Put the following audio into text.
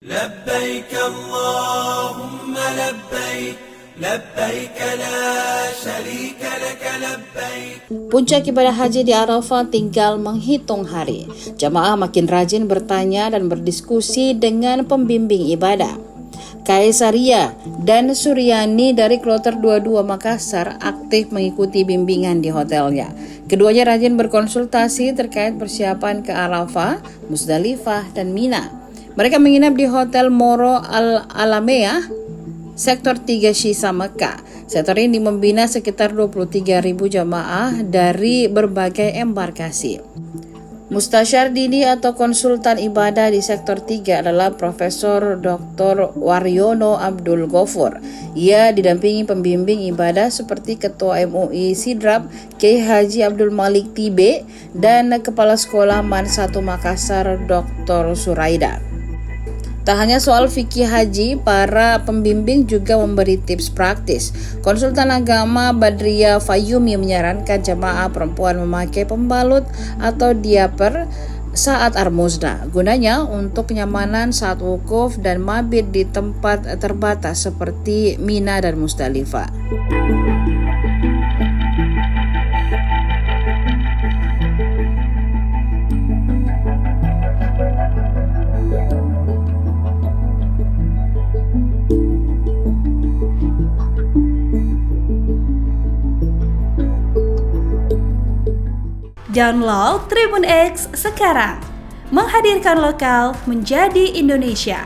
لبيك اللهم لبيك لبيك لا شريك لك لبيك. Puncak ibadah haji di Arafah tinggal menghitung hari. Jamaah makin rajin bertanya dan berdiskusi dengan pembimbing ibadah. Kaisaria dan Suryani dari Kloter 22 Makassar aktif mengikuti bimbingan di hotelnya. Keduanya rajin berkonsultasi terkait persiapan ke Arafah, Musdalifah, dan Mina. Mereka menginap di Hotel Moro Al-Alameah, Sektor 3 Syisa Mekah. Sektor ini membina sekitar 23.000 jamaah dari berbagai embarkasi. Mustasyar dini atau konsultan ibadah di Sektor 3 adalah Profesor Dr. Waryono Abdul Ghafur. Ia didampingi pembimbing ibadah seperti Ketua MUI Sidrap, Kiai Haji Abdul Malik Tibe, dan Kepala Sekolah MAN 1 Makassar Dr. Suraida. Tak hanya soal fikih haji, para pembimbing juga memberi tips praktis. Konsultan agama Badriah Fayumi menyarankan jamaah perempuan memakai pembalut atau diaper saat armuzna. Gunanya untuk kenyamanan saat wukuf dan mabit di tempat terbatas seperti Mina dan Musdalifah. Download Tribun X sekarang, menghadirkan lokal menjadi Indonesia.